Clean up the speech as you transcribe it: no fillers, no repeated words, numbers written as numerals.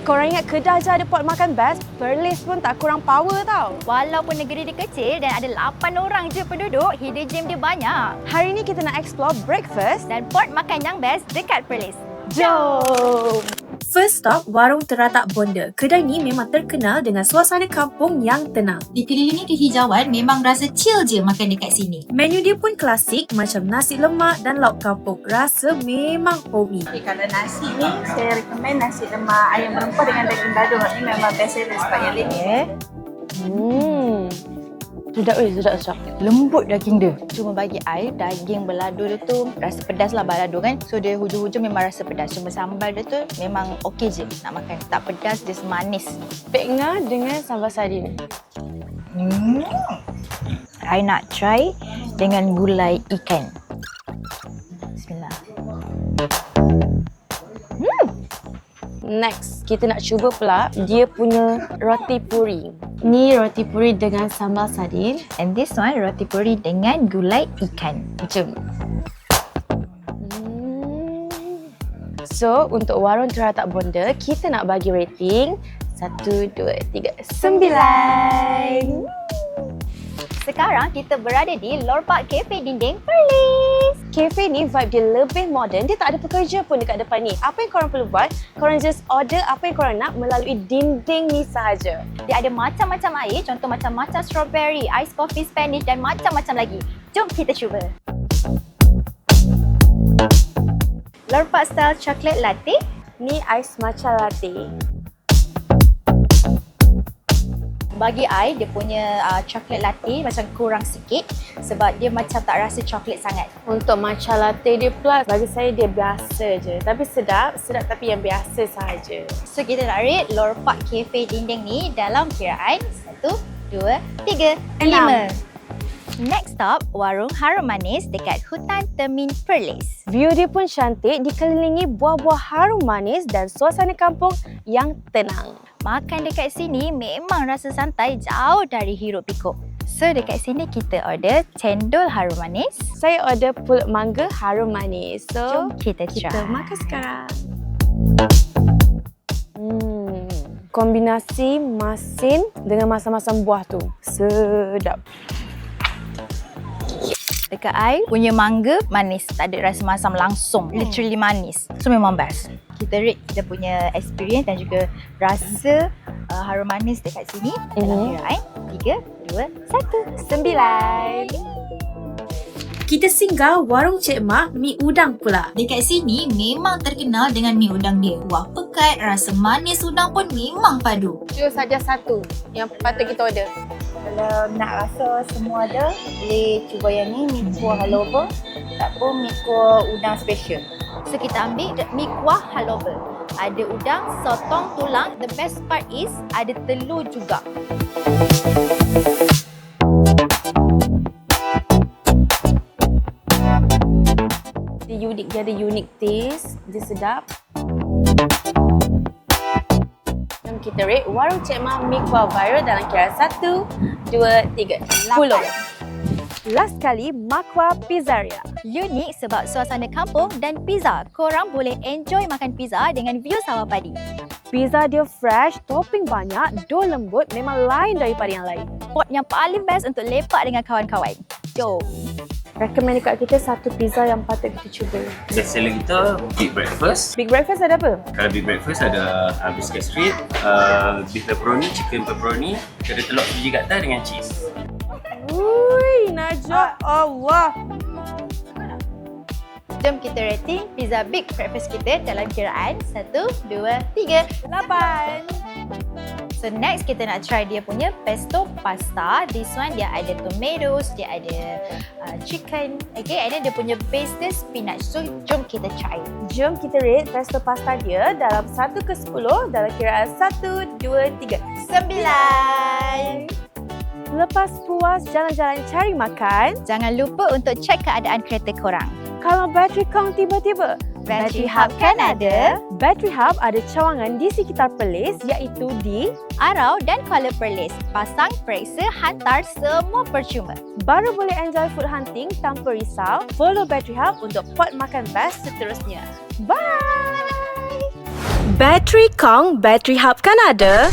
Korang ingat Kedah je ada pot makan best, Perlis pun tak kurang power tau. Walaupun negeri dia kecil dan ada 8 orang je penduduk, hidden gem dia banyak. Hari ni kita nak explore breakfast Dan pot makan yang best dekat Perlis. Jom! First stop, Warung Teratak Bonda. Kedai ni memang terkenal dengan suasana kampung yang tenang. Dikelilingi kehijauan, memang rasa chill je makan dekat sini. Menu dia pun klasik macam nasi lemak dan lauk kampung. Rasa memang homey. Okay, kalau nasi ni, saya recommend nasi lemak ayam berempah dengan daging badung. Ini memang best seller sebab yang lain. Sedap. Lembut daging dia. Cuma bagi I, daging balado dia tu rasa pedas lah balado kan. So dia hujung-hujung memang rasa pedas. Cuma sambal dia tu memang okey je nak makan. Tak pedas, dia manis. Pekna dengan sambal sardin. I nak try dengan gulai ikan. Bismillah. Next, kita nak cuba pula dia punya roti puri. Ni roti puri dengan sambal sardin. And this one, roti puri dengan gulai ikan. Jom. So, untuk Warung Teratak Bonda, kita nak bagi rating 1, 2, 3, 9. Sekarang kita berada di Lorpak Cafe Dinding Perlis. Cafe ni vibe dia lebih moden. Dia tak ada pekerja pun dekat depan ni. Apa yang korang perlu buat, korang just order apa yang korang nak melalui dinding ni sahaja. Dia ada macam-macam air, contoh macam matcha strawberry, ice coffee Spanish dan macam-macam lagi. Jom kita cuba. Lorpak style chocolate latte. Ni ais matcha latte. Bagi I, dia punya chocolate latte macam kurang sikit sebab dia macam tak rasa coklat sangat. Untuk matcha latte dia plus, bagi saya dia biasa je. Tapi sedap tapi yang biasa sahaja. So kita nak rate Lorpak Cafe Dinding ni dalam kiraan 1, 2, 3, 5. Next stop, Warung Harum Manis dekat Hutan Termin Perlis. View dia pun cantik, dikelilingi buah-buah harum manis dan suasana kampung yang tenang. Makan dekat sini memang rasa santai jauh dari hiruk pikuk. So dekat sini kita order cendol harum manis. Saya order pulut mangga harum manis. So, Jom kita try. kita makan sekarang. Kombinasi masin dengan masam-masam buah tu. Sedap. Dekat I, punya mangga manis. Tak ada rasa masam langsung. Literally manis. So memang best. Kita rate kita punya experience dan juga rasa harum manis dekat sini. Dalam kiraan 3, 2, 1. 9. Kita singgah Warung Cik Mak Mi Udang pula. Dekat sini memang terkenal dengan mi udang dia. Kuah pekat, rasa manis udang pun memang padu. Cuma saja satu yang patut kita order. Kalau nak rasa semua ada, boleh cuba yang ni, mi kuah halova. Tak pun mi kuah udang special. So kita ambil mi kuah halova. Ada udang, sotong, tulang. The best part is ada telur juga. Dia ada unik taste. Dia sedap. Jom kita rate Warung Cik Mak Mi Kuah viral dalam kiraan 1, 2, 3, 10. Last kali, Makwa Pizzeria. Unik sebab suasana kampung dan pizza. Korang boleh enjoy makan pizza dengan view sawah padi. Pizza dia fresh, topping banyak, dough lembut, memang lain daripada yang lain. Spot yang paling best untuk lepak dengan kawan-kawan. Jom. Recommend dekat kita satu pizza yang patut kita cuba. Best seller kita Big Breakfast. Big Breakfast ada apa? Kalau Big Breakfast ada biscuit street, beef pepperoni, chicken pepperoni, ada telur biji kat atas dengan cheese. Ui, Najwa, Allah. Jom kita rating pizza Big Breakfast kita dalam kiraan 1, 2, 3, 8. So next kita nak try dia punya pesto pasta. This one dia ada tomatoes, dia ada chicken. Okay, and then dia punya base dia spinach. So jom kita try. Jom kita rate pesto pasta dia dalam 1 ke 10 dalam kiraan 1, 2, 3, 9. Lepas puas jalan-jalan cari makan, Jangan lupa untuk cek keadaan kereta korang. kalau bateri kau tiba-tiba, Battery Hub kan ada. Battery Hub ada cawangan di sekitar Perlis iaitu di Arau dan Kuala Perlis. Pasang, periksa, hantar, semua percuma. baru boleh enjoy food hunting tanpa risau. Follow Battery Hub untuk pot makan best seterusnya. Bye! Bateri Kong Battery Hub kan ada?